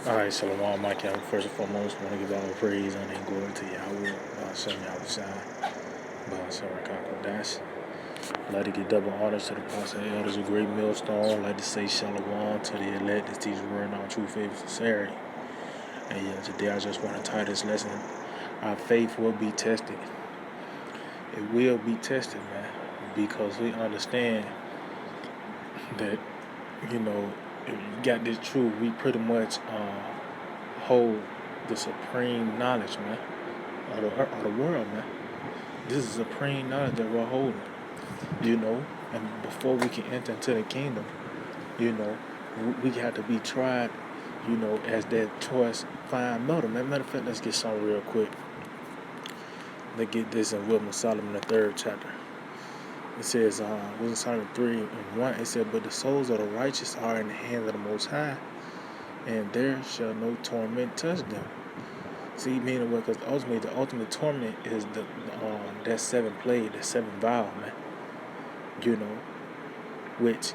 All right, Shalom, Mike. First and foremost, want to give all the praise and glory to Yahweh, Shem Yahushua, Bahasarakako Dash. I'd like to give double honors to the pastor and elders of Great Millstone. I'd like to say Shalom to the elect that teach the word in all true faith and sincerity. And yeah, today I just want to tie this lesson. Our faith will be tested. It will be tested, man, because we understand that, if you got this truth, we pretty much hold the supreme knowledge, man, of the world, man. This is supreme knowledge that we're holding, and before we can enter into the kingdom, we have to be tried, as that choice fine metal. Matter of fact, let's get something real quick. Let's get this in Wisdom of Solomon, the 3rd chapter. It says, Wisdom of Solomon 3:1, it said, but the souls of the righteous are in the hands of the Most High, and there shall no torment touch them. See, meaning what? Because ultimately, the ultimate torment is that 7th plague, that 7th vow, man. Which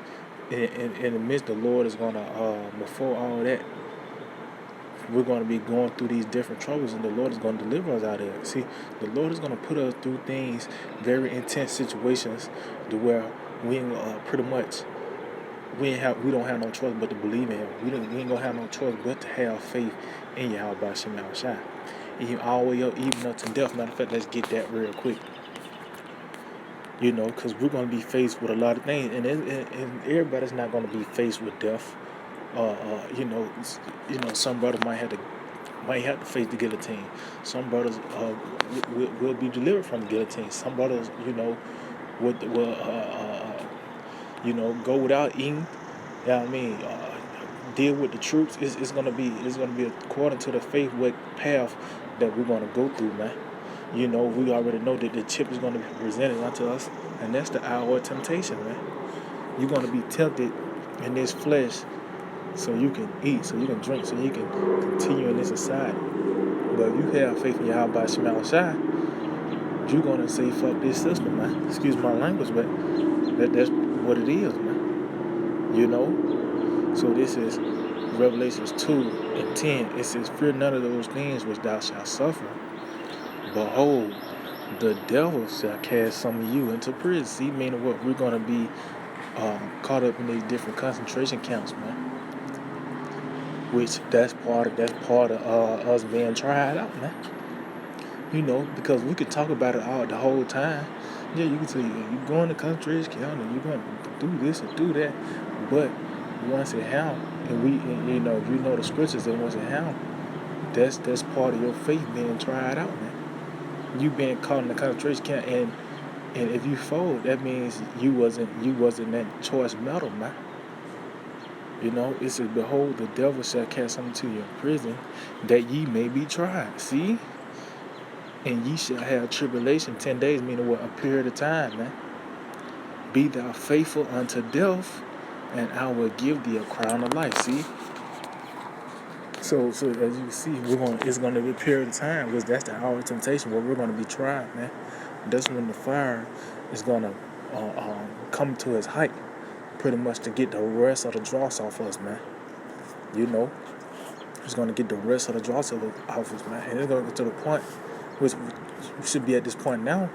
in the midst, the Lord is gonna before all that, we're going to be going through these different troubles, and the Lord is going to deliver us out of it. See, the Lord is going to put us through things, very intense situations, to where we pretty much we don't have no choice but to believe in Him. We ain't gonna have no choice but to have faith in Yahweh Shem Yahushua. And all the way up, even up to death. Matter of fact, let's get that real quick. Because we're going to be faced with a lot of things, and everybody's not going to be faced with death. Some brothers might have to face the guillotine. Some brothers will be delivered from the guillotine. Some brothers, will go without eating. Yeah, deal with the troops. It's gonna be according to the faith what path that we're gonna go through, man. We already know that the chip is gonna be presented unto us, and that's the hour of temptation, man. You're gonna be tempted in this flesh, so you can eat, so you can drink, so you can continue in this society. But if you have faith in Yahweh Shem Yahushua, you're gonna say fuck this system, man. Excuse my language, but that's what it is, man. So this is Revelations 2:10. It says, fear none of those things which thou shalt suffer. Behold, the devil shall cast some of you into prison. See, meaning what? We're going to be caught up in these different concentration camps, man. Which that's part of us being tried out, man. Because we could talk about it all the whole time. Yeah, you can say you're going to concentration camp and you're going to do this and do that, but once it happens, and you know the scriptures, that once it happens, that's part of your faith being tried out, man. You being caught in the concentration camp, and if you fold, that means you wasn't that choice metal, man. It says, behold, the devil shall cast some to you in prison, that ye may be tried. See? And ye shall have tribulation 10 days, meaning what? A period of time, man. Be thou faithful unto death, and I will give thee a crown of life. See? So as you see, it's going to be a period of time, because that's the hour of temptation where we're going to be tried, man. That's when the fire is going to come to its height, pretty much to get the rest of the dross off us, man. It's going to get the rest of the dross off us, man. And it's going to get to the point, which we should be at this point now.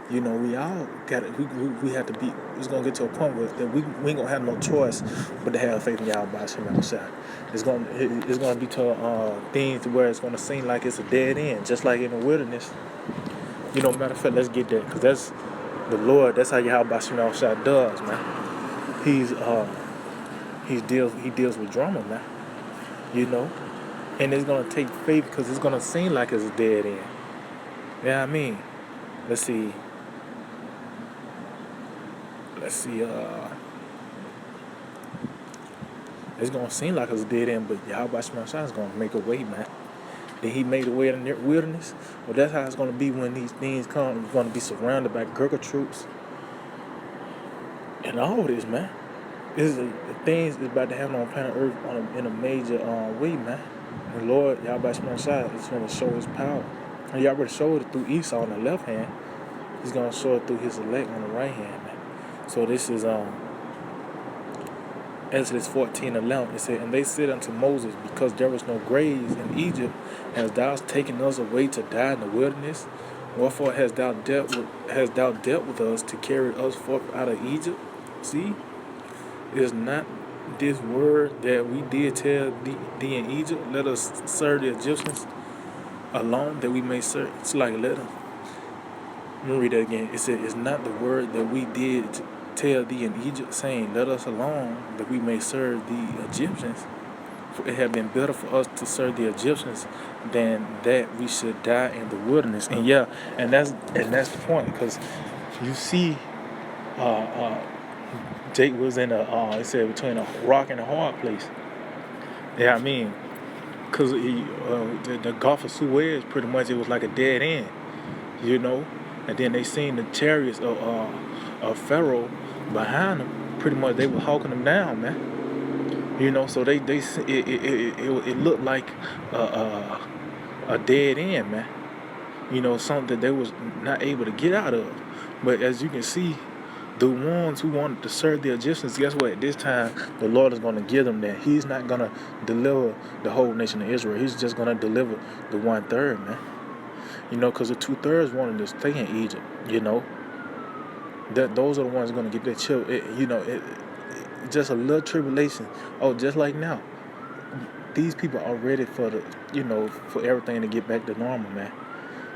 We all got it. We have to be. It's gonna get to a point where that we ain't gonna have no choice but to have faith in Yahweh Shem Yahushua. It's gonna be to things where it's gonna seem like it's a dead end, just like in the wilderness. Matter of fact, let's get there, because that's the Lord. That's how Yahweh Shem Yahushua does, man. He deals with drama, man. And it's gonna take faith, because it's gonna seem like it's a dead end. Yeah, let's see, it's going to seem like it's a dead end, but Yahweh Shem Yahushua is going to make a way, man. Then He made a way in the wilderness. Well, that's how it's going to be when these things come. We're going to be surrounded by Gurkha troops. And all this, man. The things is about to happen on planet Earth in a major way, man. And Lord, Yahweh Shem Yahushua is going to show His power. And He already showed it through Esau on the left hand. He's going to show it through His elect on the right hand, man. So this is Exodus 14:11, it said, "And they said unto Moses, Because there was no graves in Egypt, hast thou taken us away to die in the wilderness? Wherefore hast thou dealt with us to carry us forth out of Egypt?" See, is not this word that we did tell thee in Egypt, let us serve the Egyptians alone, that we may serve. It's like, let them. Let me read that again. It said, "It's not the word that we did tell thee in Egypt, saying, Let us alone, that we may serve the Egyptians. For it had been better for us to serve the Egyptians than that we should die in the wilderness." And yeah, and that's the point, because you see, Jake was in it said between a rock and a hard place. Yeah, I mean, because the Gulf of Suez, pretty much, it was like a dead end, you know. And then they seen the chariots of Pharaoh behind them. Pretty much, they were hawking them down, man. You know, so it looked like a dead end, man. You know, something that they was not able to get out of. But as you can see, the ones who wanted to serve the Egyptians, guess what? At this time, the Lord is going to give them that. He's not going to deliver the whole nation of Israel. He's just going to deliver the 1/3, man. You know, because the 2/3 wanted to stay in Egypt, you know. Those are the ones going to get their chill. Just a little tribulation. Oh, just like now. These people are ready for for everything to get back to normal, man.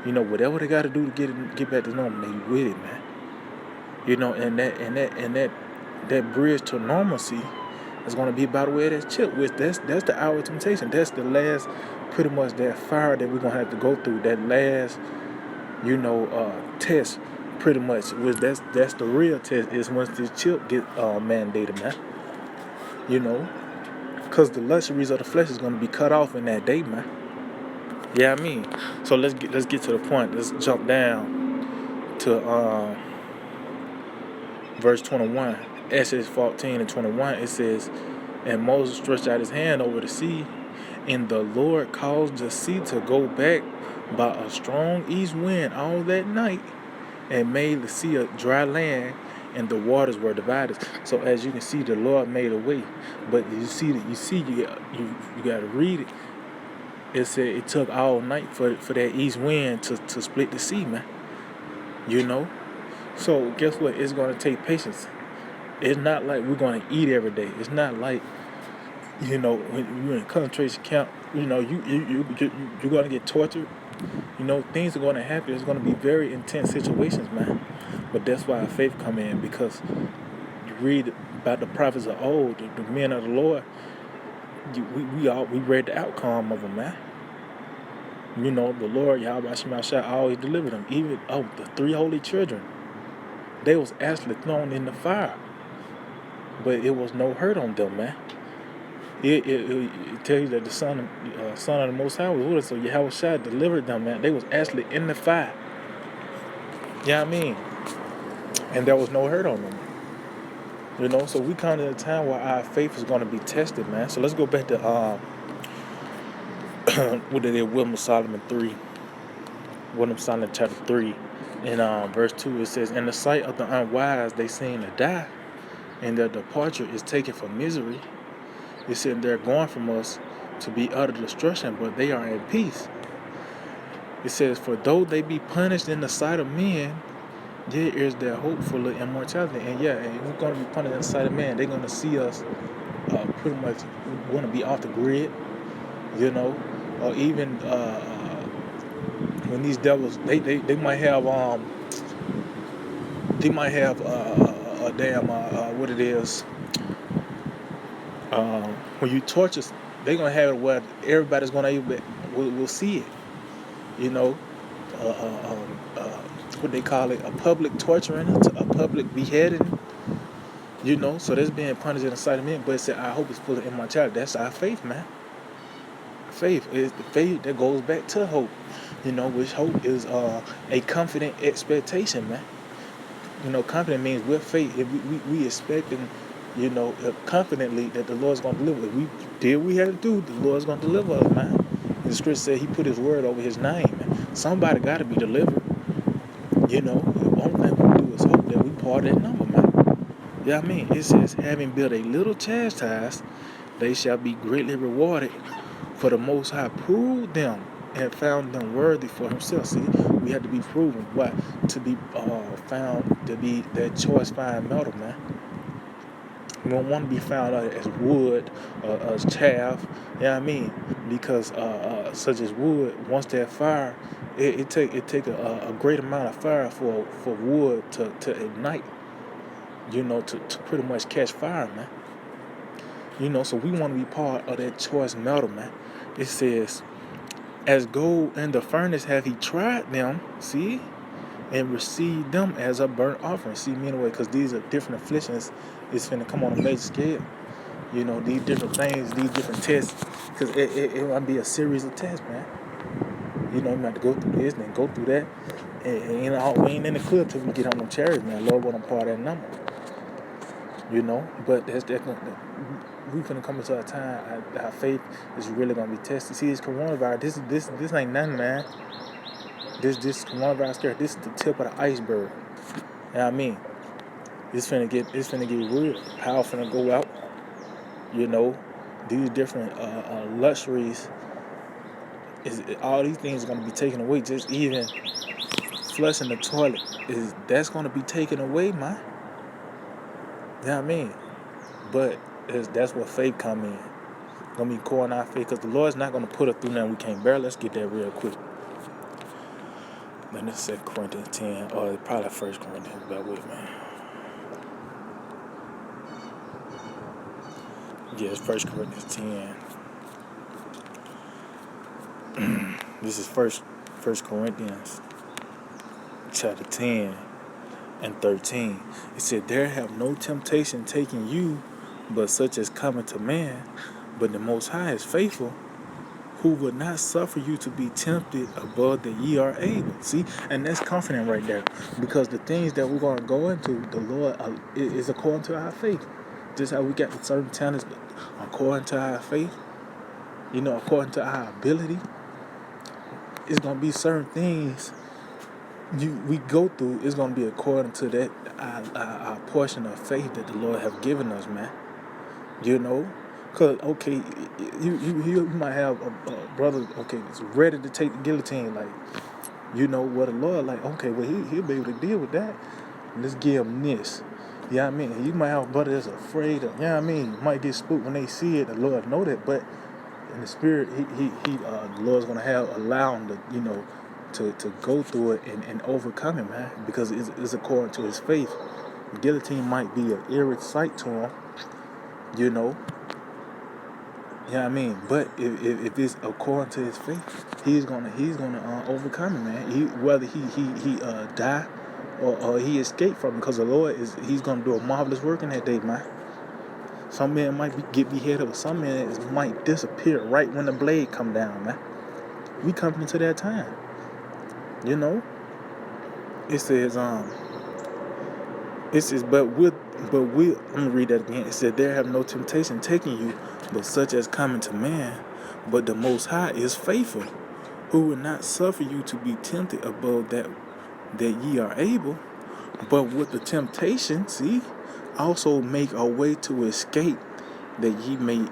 You know, whatever they got to do to get back to normal, they with it, man. You know, and that bridge to normalcy is going to be by the way that's chipped. Which that's the hour of temptation. That's the last, pretty much, that fire that we're gonna have to go through. That last, test, pretty much. Which that's the real test, is once this chip get mandated, man. You know, because the luxuries of the flesh is gonna be cut off in that day, man. Yeah, I mean. So let's get to the point. Let's jump down to verse 21, Exodus 14:21, it says, "And Moses stretched out his hand over the sea, and the Lord caused the sea to go back by a strong east wind all that night, and made the sea a dry land, and the waters were divided." So as you can see, the Lord made a way. But you got to read it. It said it took all night for that east wind to split the sea, man. You know. So guess what? It's going to take patience. It's not like we're going to eat every day. It's not like, when you're in concentration camp, you're going to get tortured. Things are going to happen. It's going to be very intense situations, man. But that's why our faith come in, because you read about the prophets of old, the men of the Lord. We read the outcome of them, man. The Lord, Yahweh Shemashah, always delivered them. Even the 3 holy children. They was actually thrown in the fire, but it was no hurt on them, man. It tells you that the Son of the Most High was with us, so Yahweh Shai delivered them, man. They was actually in the fire. Yeah, I mean, and there was no hurt on them. So we come to a time where our faith is going to be tested, man. So let's go back to what they did, Wisdom of Solomon 3, Wisdom of Solomon chapter 3. In verse 2, it says, "In the sight of the unwise they seem to die, and their departure is taken for misery." It said they're going from us to be utter destruction, but they are in peace. It says, "For though they be punished in the sight of men, yet is their hope for the immortality." And we're going to be punished in the sight of man. They're going to see us pretty much want to be off the grid, or even when these devils, they might have a damn what it is, when you torture, they're gonna have it where everybody's gonna will see it, what they call it, a public torturing, a public beheading, so that's being punished in the sight of men. But it said our hope is full of immortality. That's our faith, man. Faith is the faith that goes back to hope, which hope is a confident expectation, man. Confident means with faith. If we expecting, confidently that the Lord's going to deliver. If we did what we had to do, the Lord's going to deliver us, man. The scripture said He put His word over His name, man. Somebody got to be delivered. The only thing we do is hope that we part of that number, man. Yeah, I mean, it says, having built a little chastised, they shall be greatly rewarded. For the Most High proved them and found them worthy for himself. See, we had to be proven. What? To be found to be that choice fine metal, man. We don't want to be found out as wood or as chaff. You know what I mean? Because such as wood, once that fire, it take a great amount of fire for wood to ignite. To pretty much catch fire, man. So we want to be part of that choice metal, man. It says, as gold in the furnace have he tried them, see, and received them as a burnt offering. See, me anyway, because these are different afflictions. It's finna come on a major scale. These different things, these different tests, because it might be a series of tests, man. You might have to go through this and then go through that. And we ain't in the club till we get on them chariots, man. Lord, what I'm part of that number. But that's definitely, we finna come into a time our faith is really gonna be tested. See, this coronavirus, this ain't nothing, man. This coronavirus scare, this is the tip of the iceberg. You know what I mean? It's finna get real. Power finna go out. These different luxuries, all these things are gonna be taken away. Just even flushing the toilet that's gonna be taken away, man. You know what I mean? But that's where faith come in. Gonna be core in our faith, because the Lord's not gonna put us through nothing we can't bear. Let's get that real quick. Then it's 2 Corinthians 10, or probably 1 Corinthians, bear with me. Yeah, it's 1 Corinthians 10. This is First Corinthians chapter 10 and 13. It said, there have no temptation taken you, but such as cometh to man, but the Most High is faithful, who would not suffer you to be tempted above that ye are able. See, and that's confident right there, because the things that we're going to go into, the Lord is according to our faith. Just how we got certain talents according to our faith, according to our ability. It's going to be certain things we go through. It's going to be according to that our portion of faith that the Lord have given us, man. Because, okay, you might have a brother, okay, that's ready to take the guillotine, like, what the Lord, like, okay, well, he'll be able to deal with that. Let's give him this. You know what I mean? You might have a brother that's afraid of, you know what I mean? Might get spooked when they see it. The Lord know that, but in the spirit, the Lord's going to allow him to, to go through it and overcome it, man, because it's according to his faith. The guillotine might be an eerie sight to him, You know what I mean? But if it's according to his faith, he's gonna overcome it, man. Whether he die or he escape from it, because the Lord he's gonna do a marvelous work in that day, man. Some men might get beheaded, or some men might disappear right when the blade come down, man. We coming into that time. It says but we I'm gonna read that again. It said, there have no temptation taking you, but such as coming to man. But the Most High is faithful, who will not suffer you to be tempted above that ye are able, but with the temptation, also make a way to escape, that ye may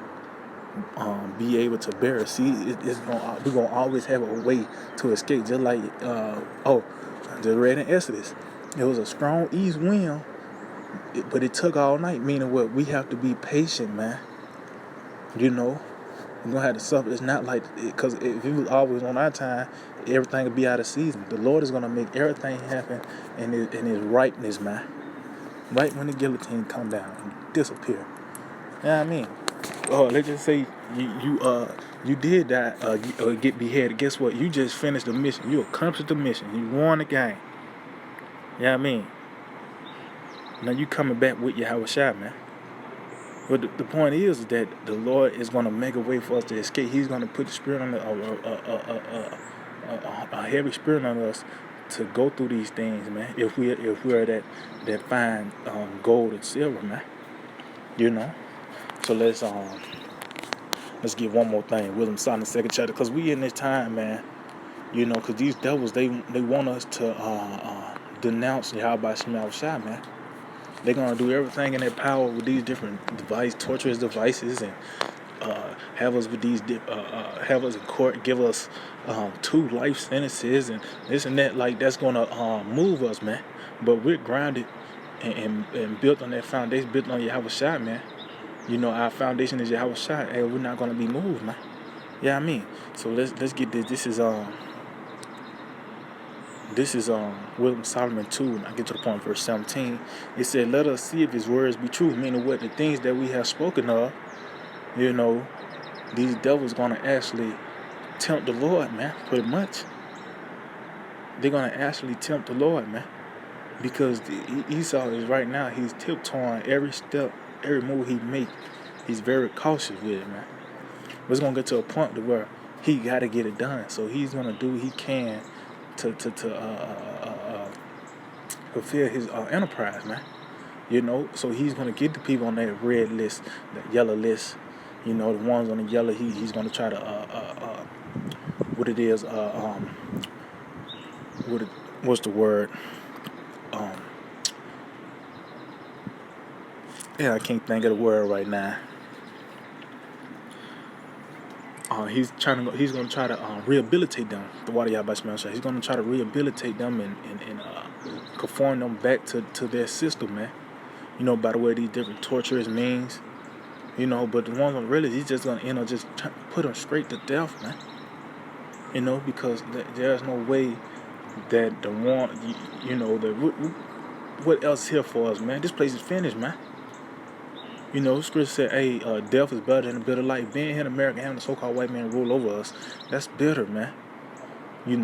be able to bear it. We're gonna always have a way to escape, just like just read in Exodus. It was a strong east wind, but it took all night. Meaning, what we have to be patient, man. We're gonna have to suffer. It's not like, because if it was always on our time, everything would be out of season. The Lord is gonna make everything happen in his ripeness, man. Right when the guillotine come down and disappear. You know what I mean? Let's just say you did die or get beheaded. Guess what? You just finished the mission. You accomplished the mission. You won the game. You know what I mean? Now you coming back with your Yahweh Shai, man. But the point is that the Lord is going to make a way for us to escape. He's going to put the spirit on a heavy spirit on us to go through these things, man. If we're that fine gold and silver, man. So let's get one more thing. Wisdom Sign the second chapter, because we in this time, man. Because these devils, they want us to denounce Yahweh Shai, man. They're gonna do everything in their power with these different torturous devices, and have us with have us in court, give us 2 life sentences and this and that. Like that's gonna move us, man. But we're grounded and built on that foundation, built on Yahweh Shai, man. Our foundation is Yahweh Shai. Hey, we're not gonna be moved, man. Yeah, I mean. So let's get this. This is Wisdom Solomon 2, and I get to the point, verse 17. It said, "Let us see if his words be true." Meaning, what the things that we have spoken of, these devils gonna actually tempt the Lord, man. Pretty much, they're gonna actually tempt the Lord, man. Because Esau is right now, he's tiptoeing every step, every move he make. He's very cautious with it, man. But it's gonna get to a point to where he got to get it done. So he's gonna do what he can to fulfill his enterprise, man. So he's gonna get the people on that red list, that yellow list. The ones on the yellow, he's gonna try to what's the word? I can't think of the word right now. He's gonna try to rehabilitate them. The water Yahweh, he's gonna try to rehabilitate them and conform them back to their system, man. By the way, these different torturous means. But the ones on really, he's just gonna just put them straight to death, man. Because there's no way that the one, what else is here for us, man? This place is finished, man. Scripture said, hey, death is better than a bitter life. Being here in America, having the so-called white man rule over us, that's bitter, man. I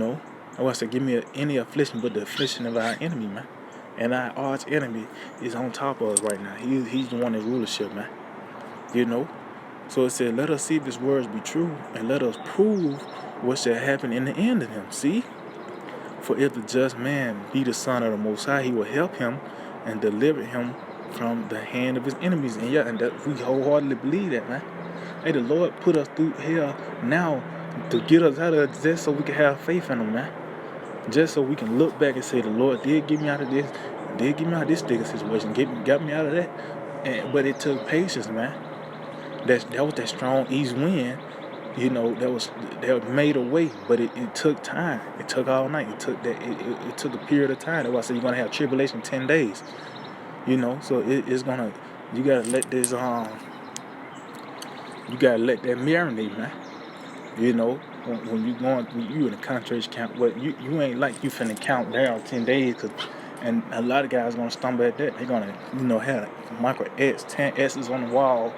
want to say, give me any affliction but the affliction of our enemy, man. And our arch enemy is on top of us right now. He's the one in rulership, man. So it said, let us see if his words be true, and let us prove what shall happen in the end of him. See? For if the just man be the son of the Most High, he will help him and deliver him from the hand of his enemies. And that we wholeheartedly believe that, man. Hey, the Lord put us through hell now to get us out of it, just so we can have faith in him, man. Just so we can look back and say, the Lord did get me out of this, did get me out of this sticker situation, got me out of that. But it took patience, man. That was that strong east wind, that made a way, but it took time. It took all night. It took a period of time. That's why I said you're gonna have tribulation 10 days. So it's gonna, you gotta let this you gotta let that marinate, man. When you in a concentration camp, you ain't like you finna count down 10 days, and a lot of guys gonna stumble at that. They're gonna have micro X, 10 S's on the wall.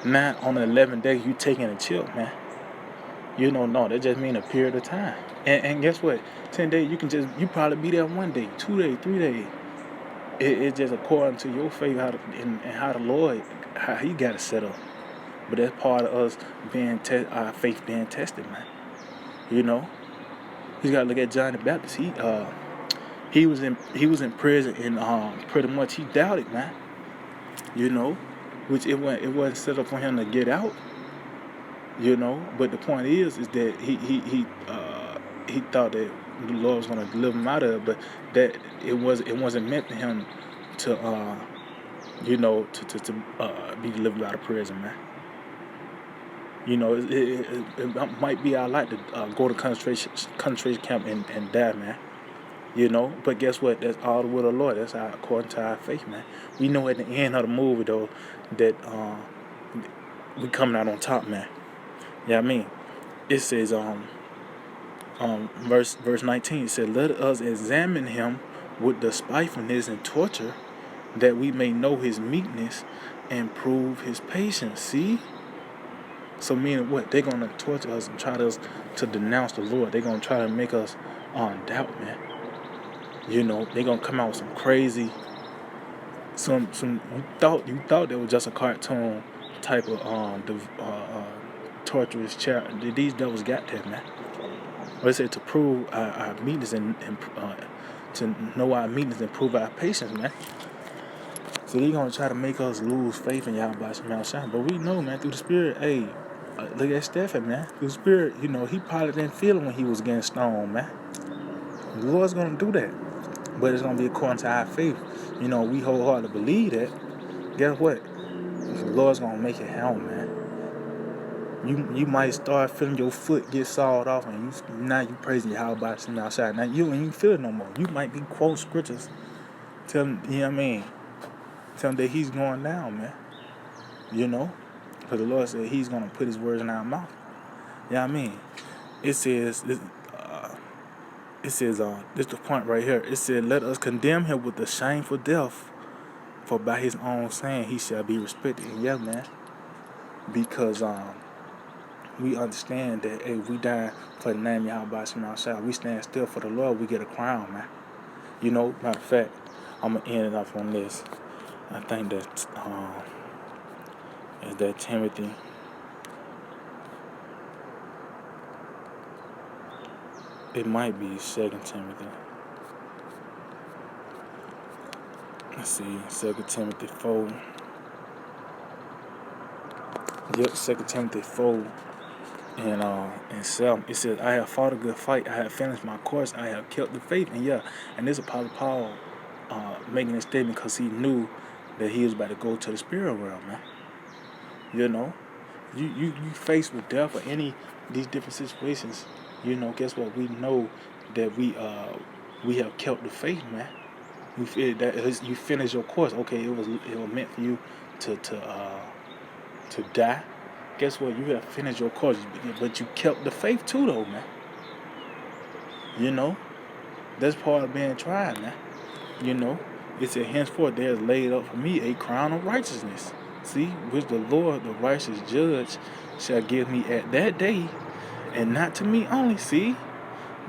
Now on the 11th day you taking a chill, man. No, that just mean a period of time. And guess what? 10 days you probably be there 1 day, 2 days, 3 days. It's just according to your faith and how the Lord, how he got it set up. But that's part of us our faith being tested, man. You gotta look at John the Baptist. He was in prison, and pretty much he doubted, man. Which it wasn't set up for him to get out. But the point is that he thought that the Lord was gonna deliver him out of it, but that it wasn't meant for him to be delivered out of prison, man. It might be our life to go to concentration camp and die, man. But guess what? That's all the will of the Lord. That's according to our faith, man. We know at the end of the movie, though, that we coming out on top, man. Yeah, I mean, it says verse 19. It said, "Let us examine him with the spitefulness and torture, that we may know his meekness and prove his patience." See? So meaning what? They're gonna torture us and try to denounce the Lord. They're gonna try to make us doubt, man. They're gonna come out with some crazy, some you thought that was just a cartoon type of torturous child. These devils got that, man. But it said to prove our meekness and to know our meekness and prove our patience, man. So they're gonna try to make us lose faith in Yahweh Shai. But we know, man, through the Spirit, hey, look at Stephen, man. Through the Spirit, he probably didn't feel it when he was getting stoned, man. The Lord's gonna do that. But it's gonna be according to our faith. We wholeheartedly believe that. Guess what? The Lord's gonna make it happen, man. You might start feeling your foot get sawed off, and now you praising Yahweh from outside. Now you ain't feel it no more. You might be quoting scriptures, telling telling that He's going down, man. Because the Lord said He's gonna put His words in our mouth. It says this is the point right here. It said, "Let us condemn him with a shameful death, for by his own saying he shall be respected." And yeah, man, because we understand that if we die for the name of Yahweh from outside, we stand still for the Lord, we get a crown, man. Matter of fact, I'm gonna end it off on this. I think that is that Timothy. It might be 2 Timothy. Let's see, 2 Timothy 4. Yep, 2 Timothy 4 and 7. It says, "I have fought a good fight. I have finished my course. I have kept the faith." And this is Apostle Paul making a statement because he knew that he was about to go to the spirit realm, man. You faced with death or any of these different situations. Guess what? We know that we have kept the faith, man. We feel that you finished your course. Okay, it was meant for you to die. Guess what? You have finished your course, but you kept the faith too, though, man. That's part of being tried, man. It said, "Henceforth there is laid up for me a crown of righteousness. See, which the Lord, the righteous judge, shall give me at that day, and not to me only, see,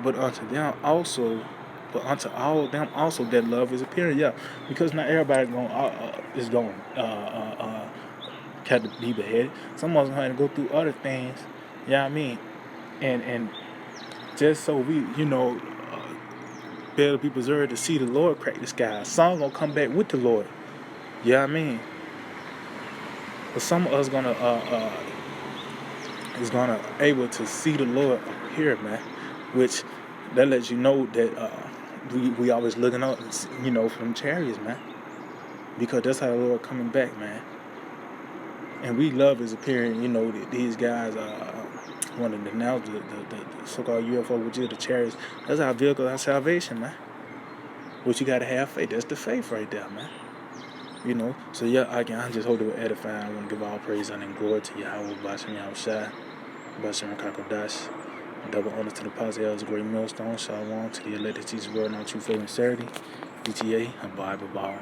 but unto them also, but unto all them also that love His appearing." Yeah, because not everybody is going have to be beheaded. Some of them had to go through other things. And just so we, better be preserved to see the Lord crack the sky. Some gonna come back with the Lord. But some of us is gonna able to see the Lord appear, man. Which that lets you know that we always looking up, from chariots, man. Because that's how the Lord coming back, man. And we love His appearing. That these guys want to denounce the so-called UFO, which is the chariots. That's our vehicle, our salvation, man. But you gotta have faith. That's the faith right there, man. So yeah, I just hope it will edify. I want to give all praise and glory to Yahweh, Basham Yahushua, Basham Kakodash. Double honor to the Apostle El's great millstone. Shalom to the elected teacher's word, not true faith and sincerity. ETA and Bible Bar.